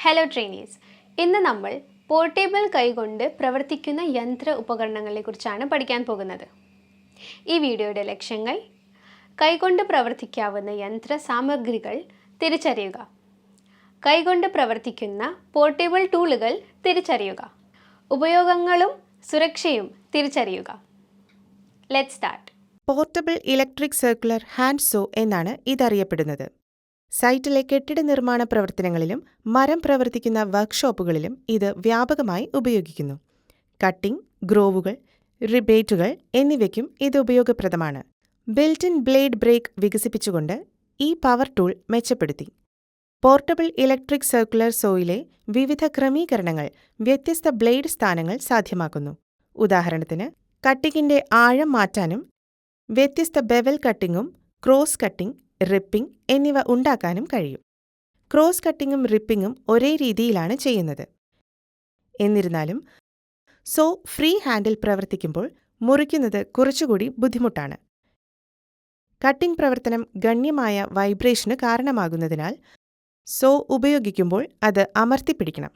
Hello trainees, ഇന്ന് നമ്മൾ portable കൈകൊണ്ട് പ്രവർത്തിക്കുന്ന യന്ത്ര ഉപകരണങ്ങളെക്കുറിച്ചാണ് പഠിക്കാൻ പോകുന്നത്. ഈ വീഡിയോയുടെ ലക്ഷ്യങ്ങൾ: കൈകൊണ്ട് പ്രവർത്തിക്കാവുന്ന യന്ത്ര സാമഗ്രികൾ തിരിച്ചറിയുക, കൈകൊണ്ട് പ്രവർത്തിക്കുന്ന പോർട്ടബിൾ ടൂളുകൾ തിരിച്ചറിയുക, ഉപയോഗങ്ങളും സുരക്ഷയും തിരിച്ചറിയുക. Let's start. Portable electric circular hand so എന്നാണ് ഇതറിയപ്പെടുന്നത്. സൈറ്റിലെ കെട്ടിട നിർമ്മാണ പ്രവർത്തനങ്ങളിലും മരം പ്രവർത്തിക്കുന്ന വർക്ക്ഷോപ്പുകളിലും ഇത് വ്യാപകമായി ഉപയോഗിക്കുന്നു. കട്ടിംഗ്, ഗ്രോവുകൾ, റിബേറ്റുകൾ എന്നിവയ്ക്കും ഇത് ഉപയോഗപ്രദമാണ്. ബിൽറ്റ്-ഇൻ ബ്ലേഡ് ബ്രേക്ക് വികസിപ്പിച്ചുകൊണ്ട് ഈ പവർ ടൂൾ മെച്ചപ്പെടുത്തി. പോർട്ടബിൾ ഇലക്ട്രിക് സർക്കുലർ സോയിലെ വിവിധ ക്രമീകരണങ്ങൾ വ്യത്യസ്ത ബ്ലേഡ് സ്ഥാനങ്ങൾ സാധ്യമാക്കുന്നു. ഉദാഹരണത്തിന്, കട്ടിങ്ങിന്റെ ആഴം മാറ്റാനും വ്യത്യസ്ത ബെവൽ കട്ടിങ്ങും ക്രോസ് കട്ടിംഗ്, റിപ്പിംഗ് എന്നിവ ഉണ്ടാക്കാനും കഴിയും. ക്രോസ് കട്ടിങ്ങും റിപ്പിങ്ങും ഒരേ രീതിയിലാണ് ചെയ്യുന്നത്. എന്നിരുന്നാലും സോ ഫ്രീ ഹാൻഡിൽ പ്രവർത്തിക്കുമ്പോൾ മുറിക്കുന്നത് കുറച്ചുകൂടി ബുദ്ധിമുട്ടാണ്. കട്ടിംഗ് പ്രവർത്തനം ഗണ്യമായ വൈബ്രേഷന് കാരണമാകുന്നതിനാൽ സോ ഉപയോഗിക്കുമ്പോൾ അത് അമർത്തിപ്പിടിക്കണം.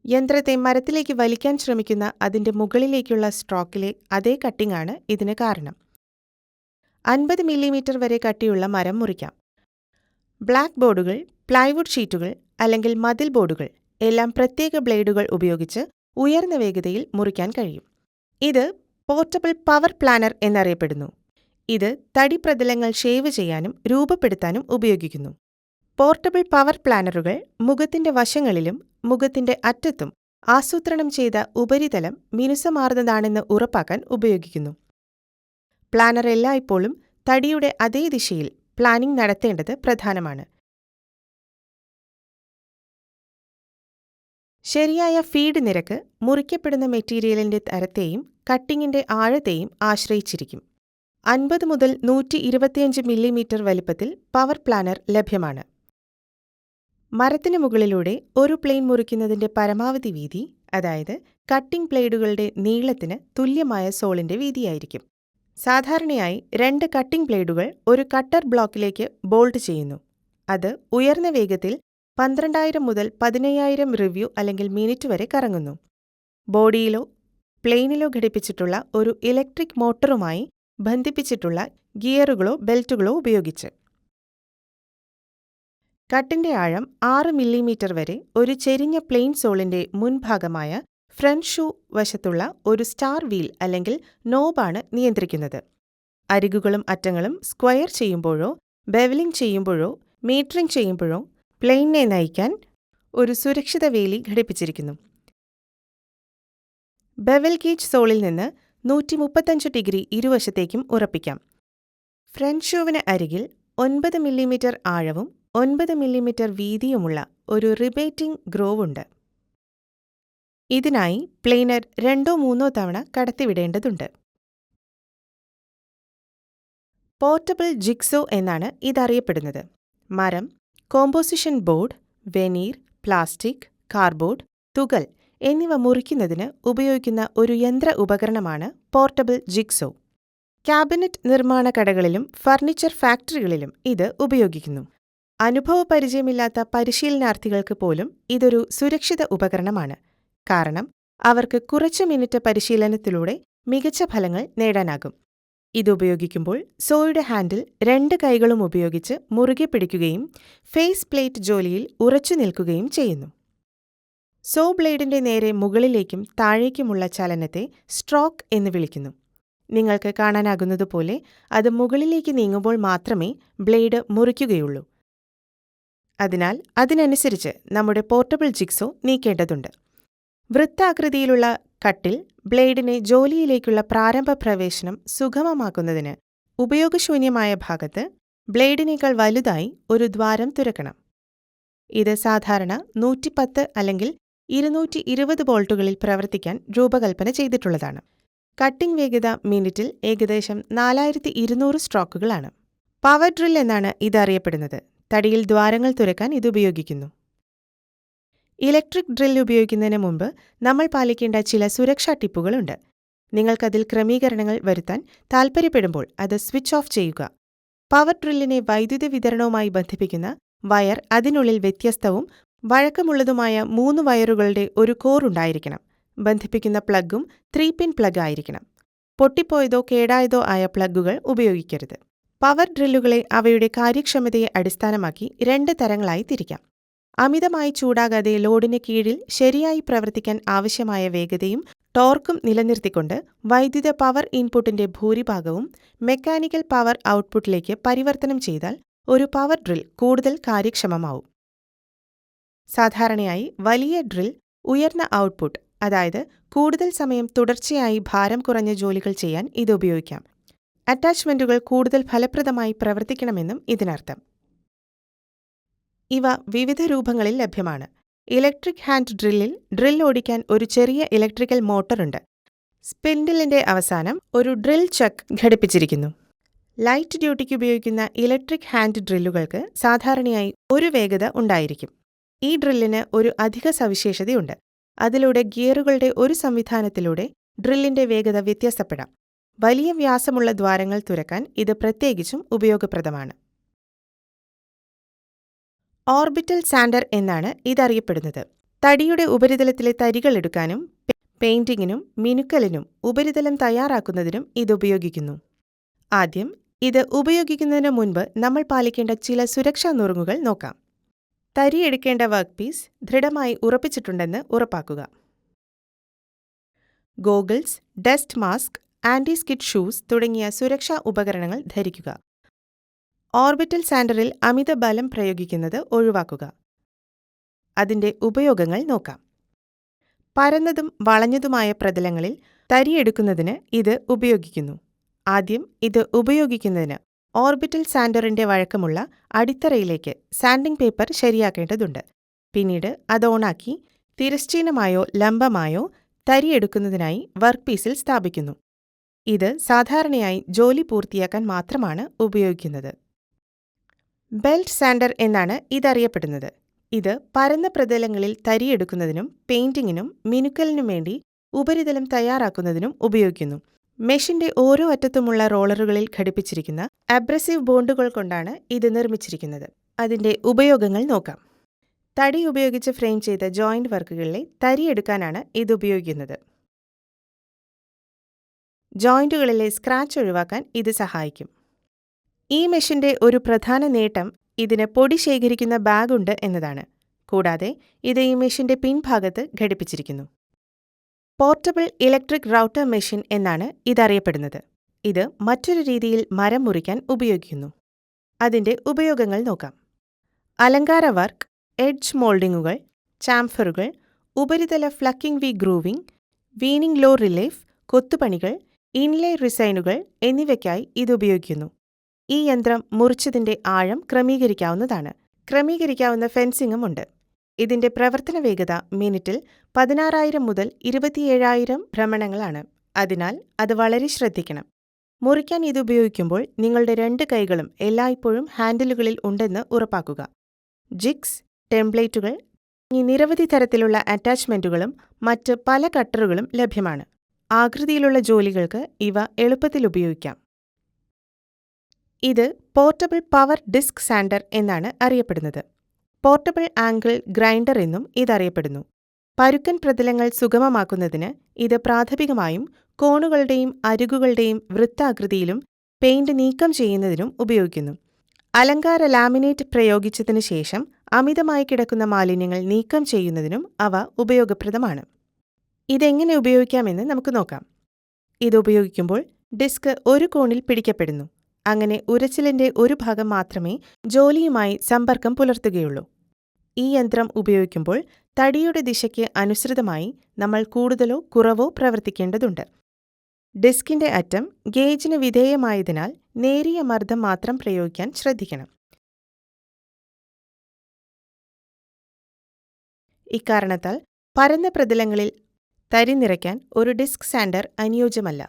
യന്ത്രത്തെ മരത്തിലേക്ക് വലിക്കാൻ ശ്രമിക്കുന്ന അതിന്റെ മുകളിലേക്കുള്ള സ്ട്രോക്കിലെ അതേ കട്ടിംഗാണ് ഇതിന് കാരണം. 50 മില്ലിമീറ്റർ വരെ കട്ടിയുള്ള മരം മുറിക്കാം. ബ്ലാക്ക് ബോർഡുകൾ, പ്ലൈവുഡ് ഷീറ്റുകൾ അല്ലെങ്കിൽ മതിൽ ബോർഡുകൾ എല്ലാം പ്രത്യേക ബ്ലേഡുകൾ ഉപയോഗിച്ച് ഉയർന്ന വേഗതയിൽ മുറിക്കാൻ കഴിയും. ഇത് പോർട്ടബിൾ പവർ പ്ലാനർ എന്നറിയപ്പെടുന്നു. ഇത് തടി പ്രതലങ്ങൾ ഷേവ് ചെയ്യാനും രൂപപ്പെടുത്താനും ഉപയോഗിക്കുന്നു. പോർട്ടബിൾ പവർ പ്ലാനറുകൾ മുഖത്തിന്റെ വശങ്ങളിലും മുഖത്തിന്റെ അറ്റത്തും ആസൂത്രണം ചെയ്ത ഉപരിതലം മിനുസമാർന്നതാണെന്ന് ഉറപ്പാക്കാൻ ഉപയോഗിക്കുന്നു. പ്ലാനർ എല്ലായ്പ്പോഴും തടിയുടെ അതേ ദിശയിൽ പ്ലാനിംഗ് നടത്തേണ്ടത് പ്രധാനമാണ്. ശരിയായ ഫീഡ് നിരക്ക് മുറിക്കപ്പെടുന്ന മെറ്റീരിയലിന്റെ തരത്തെയും കട്ടിങ്ങിന്റെ ആഴത്തെയും ആശ്രയിച്ചിരിക്കും. 50 മുതൽ 125 മില്ലിമീറ്റർ വലിപ്പത്തിൽ പവർ പ്ലാനർ ലഭ്യമാണ്. മരത്തിന് മുകളിലൂടെ ഒരു പ്ലെയിൻ മുറിക്കുന്നതിന്റെ പരമാവധി വീതി, അതായത് കട്ടിംഗ് ബ്ലേഡുകളുടെ നീളത്തിന് തുല്യമായ സോളിന്റെ വീതിയായിരിക്കും. സാധാരണയായി 2 കട്ടിംഗ് ബ്ലേഡുകൾ ഒരു കട്ടർ ബ്ലോക്കിലേക്ക് ബോൾട്ട് ചെയ്യുന്നു. അത് ഉയർന്ന വേഗത്തിൽ 12,000 മുതൽ 15,000 റിവ്യൂ അല്ലെങ്കിൽ മിനിറ്റ് വരെ കറങ്ങുന്നു. ബോഡിയിലോ പ്ലെയിനിലോ ഘടിപ്പിച്ചിട്ടുള്ള ഒരു ഇലക്ട്രിക് മോട്ടറുമായി ബന്ധിപ്പിച്ചിട്ടുള്ള ഗിയറുകളോ ബെൽറ്റുകളോ ഉപയോഗിച്ച്. കട്ടിന്റെ ആഴം 6 മില്ലിമീറ്റർ വരെ ഒരു ചെരിഞ്ഞ പ്ലെയിൻ സോളിന്റെ മുൻഭാഗമായ ഫ്രണ്ട് ഷൂ വശത്തുള്ള ഒരു സ്റ്റാർ വീൽ അല്ലെങ്കിൽ നോബാണ് നിയന്ത്രിക്കുന്നത്. അരികുകളും അറ്റങ്ങളും സ്ക്വയർ ചെയ്യുമ്പോഴോ ബെവലിംഗ് ചെയ്യുമ്പോഴോ മീറ്ററിംഗ് ചെയ്യുമ്പോഴോ പ്ലെയിനിനെ നയിക്കാൻ ഒരു സുരക്ഷിത വേലി ഘടിപ്പിച്ചിരിക്കുന്നു. ബെവൽ ഗേജ് സോളിൽ നിന്ന് 135 ഡിഗ്രി ഇരുവശത്തേക്കും ഉറപ്പിക്കാം. ഫ്രണ്ട് ഷൂവിന് അരികിൽ 9 മില്ലിമീറ്റർ ആഴവും 9 മില്ലിമീറ്റർ വീതിയുമുള്ള ഒരു റിബേറ്റിംഗ് ഗ്രോവുണ്ട്. ഇതിനായി പ്ലെയിനർ 2-3 തവണ കടത്തിവിടേണ്ടതുണ്ട്. പോർട്ടബിൾ ജിഗ്സോ എന്നാണ് ഇതറിയപ്പെടുന്നത്. മരം, composition board, veneer, plastic, cardboard, തുകൽ എന്നിവ മുറിക്കുന്നതിന് ഉപയോഗിക്കുന്ന ഒരു യന്ത്ര ഉപകരണമാണ് പോർട്ടബിൾ ജിഗ്സോ. ക്യാബിനറ്റ് നിർമ്മാണ കടകളിലും ഫർണിച്ചർ ഫാക്ടറികളിലും ഇത് ഉപയോഗിക്കുന്നു. അനുഭവപരിചയമില്ലാത്ത പരിശീലനാർത്ഥികൾക്ക് പോലും ഇതൊരു സുരക്ഷിത ഉപകരണമാണ്. കാരണം അവർക്ക് കുറച്ച് മിനിറ്റ് പരിശീലനത്തിലൂടെ മികച്ച ഫലങ്ങൾ നേടാനാകും. ഇതുപയോഗിക്കുമ്പോൾ സോയുടെ ഹാൻഡിൽ 2 കൈകളും ഉപയോഗിച്ച് മുറുകെ പിടിക്കുകയും ഫേസ് പ്ലേറ്റ് ജോലിയിൽ ഉറച്ചു നിൽക്കുകയും ചെയ്യുന്നു. സോ ബ്ലേഡിന്റെ നേരെ മുകളിലേക്കും താഴേക്കുമുള്ള ചലനത്തെ സ്ട്രോക്ക് എന്ന് വിളിക്കുന്നു. നിങ്ങൾക്ക് കാണാനാകുന്നതുപോലെ അത് മുകളിലേക്ക് നീങ്ങുമ്പോൾ മാത്രമേ ബ്ലേഡ് മുറിക്കുകയുള്ളൂ. അതിനാൽ അതിനനുസരിച്ച് നമ്മുടെ പോർട്ടബിൾ ജിഗ്സോ നീക്കേണ്ടതുണ്ട്. വൃത്താകൃതിയിലുള്ള കട്ടിൽ ബ്ലേഡിനെ ജോലിയിലേക്കുള്ള പ്രാരംഭ പ്രവേശനം സുഗമമാക്കുന്നതിന് ഉപയോഗശൂന്യമായ ഭാഗത്ത് ബ്ലേഡിനേക്കാൾ വലുതായി ഒരു ദ്വാരം തുരക്കണം. ഇത് സാധാരണ 110 അല്ലെങ്കിൽ 220 വോൾട്ടുകളിൽ പ്രവർത്തിക്കാൻ രൂപകൽപ്പന ചെയ്തിട്ടുള്ളതാണ്. കട്ടിംഗ് വേഗത മിനിറ്റിൽ ഏകദേശം 4200 സ്ട്രോക്കുകളാണ്. പവർ ഡ്രിൽ എന്നാണ് ഇതറിയപ്പെടുന്നത്. തടിയിൽ ദ്വാരങ്ങൾ തുരക്കാൻ ഇതുപയോഗിക്കുന്നു. ഇലക്ട്രിക് ഡ്രിൽ ഉപയോഗിക്കുന്നതിന് മുമ്പ് നമ്മൾ പാലിക്കേണ്ട ചില സുരക്ഷാ ടിപ്പുകളുണ്ട്. നിങ്ങൾക്കതിൽ ക്രമീകരണങ്ങൾ വരുത്താൻ താൽപ്പര്യപ്പെടുമ്പോൾ അത് സ്വിച്ച് ഓഫ് ചെയ്യുക. പവർ ഡ്രില്ലിനെ വൈദ്യുതി വിതരണവുമായി ബന്ധിപ്പിക്കുന്ന വയർ അതിനുള്ളിൽ വ്യത്യസ്തവും വഴക്കമുള്ളതുമായ 3 വയറുകളുടെ ഒരു കോർ ഉണ്ടായിരിക്കണം. ബന്ധിപ്പിക്കുന്ന പ്ലഗും 3-പിൻ പ്ലഗ് ആയിരിക്കണം. പൊട്ടിപ്പോയതോ കേടായതോ ആയ പ്ലഗുകൾ ഉപയോഗിക്കരുത്. പവർ ഡ്രില്ലുകളെ അവയുടെ കാര്യക്ഷമതയെ അടിസ്ഥാനമാക്കി 2 തരങ്ങളായി തിരിക്കാം. അമിതമായി ചൂടാകാതെ ലോഡിന് കീഴിൽ ശരിയായി പ്രവർത്തിക്കാൻ ആവശ്യമായ വേഗതയും ടോർക്കും നിലനിർത്തിക്കൊണ്ട് വൈദ്യുത പവർ ഇൻപുട്ടിന്റെ ഭൂരിഭാഗവും മെക്കാനിക്കൽ പവർ ഔട്ട്പുട്ടിലേക്ക് പരിവർത്തനം ചെയ്താൽ ഒരു പവർ ഡ്രിൽ കൂടുതൽ കാര്യക്ഷമമാവും. സാധാരണയായി വലിയ ഡ്രിൽ ഉയർന്ന ഔട്ട്പുട്ട്, അതായത് കൂടുതൽ സമയം തുടർച്ചയായി ഭാരം കുറഞ്ഞ ജോലികൾ ചെയ്യാൻ ഇത് ഉപയോഗിക്കാം. അറ്റാച്ച്മെന്റുകൾ കൂടുതൽ ഫലപ്രദമായി പ്രവർത്തിക്കണമെന്നും ഇതിനർത്ഥം. ഇവ വിവിധ രൂപങ്ങളിൽ ലഭ്യമാണ്. ഇലക്ട്രിക് ഹാൻഡ് ഡ്രില്ലിൽ ഡ്രിൽ ഓടിക്കാൻ ഒരു ചെറിയ ഇലക്ട്രിക്കൽ മോട്ടറുണ്ട്. സ്പിൻഡിലിന്റെ അവസാനം ഒരു ഡ്രിൽ ചക്ക് ഘടിപ്പിച്ചിരിക്കുന്നു. ലൈറ്റ് ഡ്യൂട്ടിക്ക് ഉപയോഗിക്കുന്ന ഇലക്ട്രിക് ഹാൻഡ് ഡ്രില്ലുകൾക്ക് സാധാരണയായി ഒരു വേഗത ഉണ്ടായിരിക്കും. ഈ ഡ്രില്ലിന് ഒരു അധിക സവിശേഷതയുണ്ട്. അതിലൂടെ ഗിയറുകളുടെ ഒരു സംവിധാനത്തിലൂടെ ഡ്രില്ലിന്റെ വേഗത വ്യത്യാസപ്പെടാം. വലിയ വ്യാസമുള്ള ദ്വാരങ്ങൾ തുരക്കാൻ ഇത് പ്രത്യേകിച്ചും ഉപയോഗപ്രദമാണ്. ഓർബിറ്റൽ സാൻഡർ എന്നാണ് ഇതറിയപ്പെടുന്നത്. തടിയുടെ ഉപരിതലത്തിലെ തരികൾ എടുക്കാനും പെയിന്റിങ്ങിനും മിനുക്കലിനും ഉപരിതലം തയ്യാറാക്കുന്നതിനും ഇത് ഉപയോഗിക്കുന്നു. ആദ്യം ഇത് ഉപയോഗിക്കുന്നതിന് മുൻപ് നമ്മൾ പാലിക്കേണ്ട ചില സുരക്ഷാ നുറുങ്ങുകൾ നോക്കാം. തരിയെടുക്കേണ്ട വർക്ക് പീസ് ദൃഢമായി ഉറപ്പിച്ചിട്ടുണ്ടെന്ന് ഉറപ്പാക്കുക. Goggles, dust mask, anti skid shoes തുടങ്ങിയ സുരക്ഷാ ഉപകരണങ്ങൾ ധരിക്കുക. ഓർബിറ്റൽ സാൻഡറിൽ അമിത ബലം പ്രയോഗിക്കുന്നത് ഒഴിവാക്കുക. അതിന്റെ ഉപയോഗങ്ങൾ നോക്കാം. പരന്നതും വളഞ്ഞതുമായ പ്രതലങ്ങളിൽ തരിയെടുക്കുന്നതിന് ഇത് ഉപയോഗിക്കുന്നു. ആദ്യം ഇത് ഉപയോഗിക്കുന്നതിന് ഓർബിറ്റൽ സാൻഡറിന്റെ വഴക്കമുള്ള അടിത്തറയിലേക്ക് സാൻഡിംഗ് പേപ്പർ ശരിയാക്കേണ്ടതുണ്ട്. പിന്നീട് അത് ഓണാക്കി തിരശ്ചീനമായോ ലംബമായോ തരിയെടുക്കുന്നതിനായി വർക്ക് പീസിൽ സ്ഥാപിക്കുന്നു. ഇത് സാധാരണയായി ജോലി പൂർത്തിയാക്കാൻ മാത്രമാണ് ഉപയോഗിക്കുന്നത്. ബെൽറ്റ് സാൻഡർ എന്നാണ് ഇതറിയപ്പെടുന്നത്. ഇത് പരന്ന പ്രതലങ്ങളിൽ തരിയെടുക്കുന്നതിനും പെയിന്റിങ്ങിനും മിനുക്കലിനും വേണ്ടി ഉപരിതലം തയ്യാറാക്കുന്നതിനും ഉപയോഗിക്കുന്നു. മെഷിന്റെ ഓരോ അറ്റത്തുമുള്ള റോളറുകളിൽ ഘടിപ്പിച്ചിരിക്കുന്ന അബ്രസീവ് ബോണ്ടുകൾ കൊണ്ടാണ് ഇത് നിർമ്മിച്ചിരിക്കുന്നത്. അതിന്റെ ഉപയോഗങ്ങൾ നോക്കാം. തടി ഉപയോഗിച്ച് ഫ്രെയിം ചെയ്ത ജോയിന്റ് വർക്കുകളിലെ തരിയെടുക്കാനാണ് ഇത് ഉപയോഗിക്കുന്നത്. ജോയിന്റുകളിലെ സ്ക്രാച്ച് ഒഴിവാക്കാൻ ഇത് സഹായിക്കും. ഈ മെഷിന്റെ ഒരു പ്രധാന നേട്ടം ഇതിന് പൊടി ശേഖരിക്കുന്ന ബാഗുണ്ട് എന്നതാണ്. കൂടാതെ ഇത് ഈ മെഷിന്റെ പിൻഭാഗത്ത് ഘടിപ്പിച്ചിരിക്കുന്നു. പോർട്ടബിൾ ഇലക്ട്രിക് റൗട്ടർ മെഷീൻ എന്നാണ് ഇതറിയപ്പെടുന്നത്. ഇത് മറ്റൊരു രീതിയിൽ മരം മുറിക്കാൻ ഉപയോഗിക്കുന്നു. അതിന്റെ ഉപയോഗങ്ങൾ നോക്കാം. അലങ്കാര വർക്ക്, എഡ്ജ് മോൾഡിങ്ങുകൾ, ചാംഫറുകൾ, ഉപരിതല ഫ്ലക്കിംഗ് വി ഗ്രൂവിംഗ്, വീനിംഗ് ലോ റിലീഫ്, കൊത്തുപണികൾ, ഇൻലേ റിസൈനുകൾ എന്നിവയ്ക്കായി ഇത് ഉപയോഗിക്കുന്നു. ഈ യന്ത്രം മുറിച്ചതിന്റെ ആഴം ക്രമീകരിക്കാവുന്നതാണ്. ക്രമീകരിക്കാവുന്ന ഫെൻസിംഗും ഉണ്ട്. ഇതിന്റെ പ്രവർത്തന വേഗത മിനിറ്റിൽ 16,000 മുതൽ 27,000 ഭ്രമണങ്ങളാണ്. അതിനാൽ അത് വളരെ ശ്രദ്ധിക്കണം. മുറിക്കാൻ ഇത് ഉപയോഗിക്കുമ്പോൾ നിങ്ങളുടെ 2 കൈകളും എല്ലായ്പ്പോഴും ഹാൻഡിലുകളിൽ ഉണ്ടെന്ന് ഉറപ്പാക്കുക. ജിഗ്സ്, ടെംപ്ലേറ്റുകൾ തുടങ്ങി നിരവധി തരത്തിലുള്ള അറ്റാച്ച്മെന്റുകളും മറ്റ് പല കട്ടറുകളും ലഭ്യമാണ്. ആകൃതിയിലുള്ള ജോലികൾക്ക് ഇവ എളുപ്പത്തിൽ ഉപയോഗിക്കാം. ഇത് പോർട്ടബിൾ പവർ ഡിസ്ക് സാൻഡർ എന്നാണ് അറിയപ്പെടുന്നത്. പോർട്ടബിൾ ആംഗിൾ ഗ്രൈൻഡർ എന്നും ഇതറിയപ്പെടുന്നു. പരുക്കൻ പ്രതലങ്ങൾ സുഗമമാക്കുന്നതിന് ഇത് പ്രാഥമികമായും കോണുകളുടെയും അരികുകളുടെയും വൃത്താകൃതിയിലും പെയിന്റ് നീക്കം ചെയ്യുന്നതിനും ഉപയോഗിക്കുന്നു. അലങ്കാര ലാമിനേറ്റ് പ്രയോഗിച്ചതിനു ശേഷം അമിതമായി കിടക്കുന്ന മാലിന്യങ്ങൾ നീക്കം ചെയ്യുന്നതിനും അവ ഉപയോഗപ്രദമാണ്. ഇതെങ്ങനെ ഉപയോഗിക്കാമെന്ന് നമുക്ക് നോക്കാം. ഇത് ഉപയോഗിക്കുമ്പോൾ ഡിസ്ക് ഒരു കോണിൽ പിടിക്കപ്പെടുന്നു. അങ്ങനെ ഉരച്ചിലിന്റെ ഒരു ഭാഗം മാത്രമേ ജോലിയുമായി സമ്പർക്കം പുലർത്തുകയുള്ളൂ. ഈ യന്ത്രം ഉപയോഗിക്കുമ്പോൾ തടിയുടെ ദിശയ്ക്ക് അനുസൃതമായി നമ്മൾ കൂടുതലോ കുറവോ പ്രവർത്തിക്കേണ്ടതുണ്ട്. ഡിസ്കിന്റെ അറ്റം ഗേജിന് വിധേയമായതിനാൽ നേരിയ മർദ്ദം മാത്രം പ്രയോഗിക്കാൻ ശ്രദ്ധിക്കണം. ഇക്കാരണത്താൽ പരന്ന പ്രതലങ്ങളിൽ തരി നിറയ്ക്കാൻ ഒരു ഡിസ്ക് സാൻഡർ അനുയോജ്യമല്ല.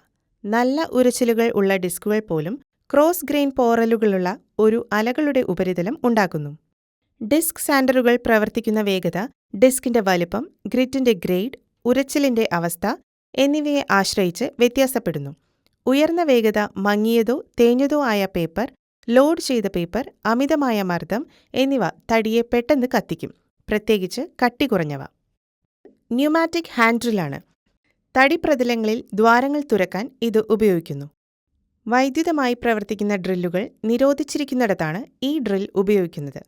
നല്ല ഉരച്ചിലുകൾ ഉള്ള ഡിസ്കുകൾ പോലും ക്രോസ് ഗ്രെയിൻ പോറലുകളുള്ള ഒരു അലകളുടെ ഉപരിതലം ഉണ്ടാക്കുന്നു. ഡിസ്ക് സാൻഡറുകൾ പ്രവർത്തിക്കുന്ന വേഗത ഡിസ്കിന്റെ വലിപ്പം, ഗ്രിറ്റിന്റെ ഗ്രേഡ്, ഉരച്ചിലിന്റെ അവസ്ഥ എന്നിവയെ ആശ്രയിച്ച് വ്യത്യാസപ്പെടുന്നു. ഉയർന്ന വേഗത മങ്ങിയതോ തേഞ്ഞതോ ആയ പേപ്പർ, ലോഡ് ചെയ്ത പേപ്പർ, അമിതമായ മർദ്ദം എന്നിവ തടിയെ പെട്ടെന്ന് കത്തിക്കും. പ്രത്യേകിച്ച് കട്ടി കുറഞ്ഞവ. Pneumatic hand ഡ്രില്ലാണ്. തടി പ്രതലങ്ങളിൽ ദ്വാരങ്ങൾ തുരക്കാൻ ഇത് ഉപയോഗിക്കുന്നു. വൈദ്യുതമായി പ്രവർത്തിക്കുന്ന ഡ്രില്ലുകൾ നിരോധിച്ചിരിക്കുന്നിടത്താണ് ഈ ഡ്രിൽ ഉപയോഗിക്കുന്നത്,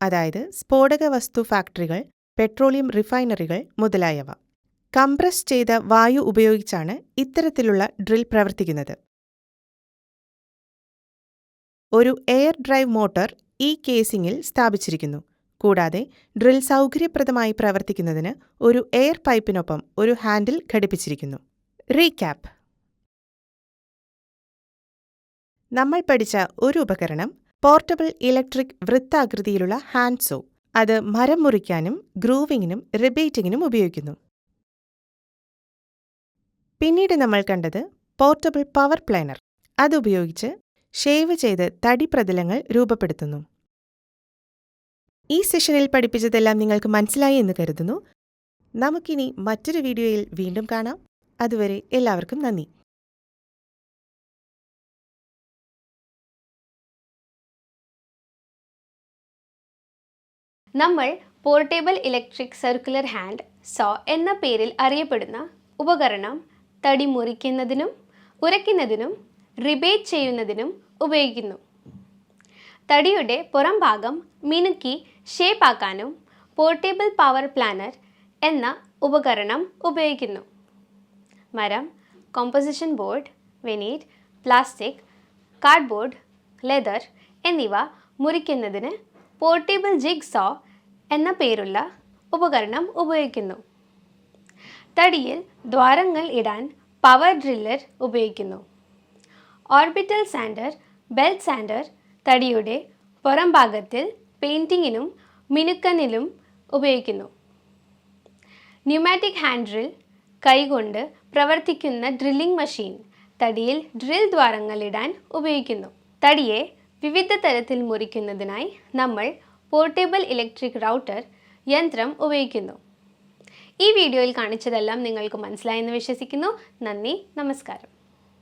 അതായത് സ്ഫോടക വസ്തു ഫാക്ടറികൾ, പെട്രോളിയം റിഫൈനറികൾ മുതലായവ. കംപ്രസ് ചെയ്ത വായു ഉപയോഗിച്ചാണ് ഇത്തരത്തിലുള്ള ഡ്രിൽ പ്രവർത്തിക്കുന്നത്. ഒരു എയർ ഡ്രൈവ് മോട്ടോർ ഈ കേസിംഗിൽ സ്ഥാപിച്ചിരിക്കുന്നു. കൂടാതെ ഡ്രിൽ സൗകര്യപ്രദമായി പ്രവർത്തിക്കുന്നതിന് ഒരു എയർ പൈപ്പിനൊപ്പം ഒരു ഹാൻഡിൽ ഘടിപ്പിച്ചിരിക്കുന്നു. റീക്യാപ്പ്: നമ്മൾ പഠിച്ച ഒരു ഉപകരണം പോർട്ടബിൾ ഇലക്ട്രിക് വൃത്താകൃതിയിലുള്ള ഹാൻഡ് സോ. അത് മരം മുറിക്കാനും ഗ്രൂവിങ്ങിനും റിബേറ്റിങ്ങിനും ഉപയോഗിക്കുന്നു. പിന്നീട് നമ്മൾ കണ്ടത് പോർട്ടബിൾ പവർ പ്ലാനർ. അതുപയോഗിച്ച് ഷേവ് ചെയ്ത് തടി പ്രതലങ്ങൾ രൂപപ്പെടുത്തുന്നു. ഈ സെഷനിൽ പഠിപ്പിച്ചതെല്ലാം നിങ്ങൾക്ക് മനസ്സിലായി എന്ന് കരുതുന്നു. നമുക്കിനി മറ്റൊരു വീഡിയോയിൽ വീണ്ടും കാണാം. അതുവരെ എല്ലാവർക്കും നന്ദി. നമ്മൾ portable electric circular hand so എന്ന പേരിൽ അറിയപ്പെടുന്ന ഉപകരണം തടി മുറിക്കുന്നതിനും ഉരയ്ക്കുന്നതിനും റിബേറ്റ് ചെയ്യുന്നതിനും ഉപയോഗിക്കുന്നു. തടിയുടെ പുറം ഭാഗം മിനുക്കി ഷേപ്പാക്കാനും പോർട്ടബിൾ പവർ പ്ലാനർ എന്ന ഉപകരണം ഉപയോഗിക്കുന്നു. മരം, composition board, veneer, plastic, cardboard, leather എന്നിവ മുറിക്കുന്നതിന് പോർട്ടബിൾ ജിഗ് സോ എന്ന പേരുള്ള ഉപകരണം ഉപയോഗിക്കുന്നു. തടിയിൽ ദ്വാരങ്ങൾ ഇടാൻ പവർ ഡ്രില്ലർ ഉപയോഗിക്കുന്നു. ഓർബിറ്റൽ സാൻഡർ, ബെൽറ്റ് സാൻഡർ തടിയുടെ പുറം ഭാഗത്തിൽ പെയിൻറ്റിങ്ങിനും മിനുക്കലിനും ഉപയോഗിക്കുന്നു. ന്യൂമാറ്റിക് ഹാൻഡ് ഡ്രിൽ കൈകൊണ്ട് പ്രവർത്തിക്കുന്ന ഡ്രില്ലിംഗ് മെഷീൻ തടിയിൽ ഡ്രിൽ ദ്വാരങ്ങൾ ഇടാൻ ഉപയോഗിക്കുന്നു. തടിയെ വിവിധ തരത്തിൽ മുറിക്കുന്നതിനായി നമ്മൾ പോർട്ടബിൾ ഇലക്ട്രിക് റൗട്ടർ യന്ത്രം ഉപയോഗിക്കുന്നു. ഈ വീഡിയോയിൽ കാണിച്ചതെല്ലാം നിങ്ങൾക്ക് മനസ്സിലായെന്ന് വിശ്വസിക്കുന്നു. നന്ദി, നമസ്കാരം.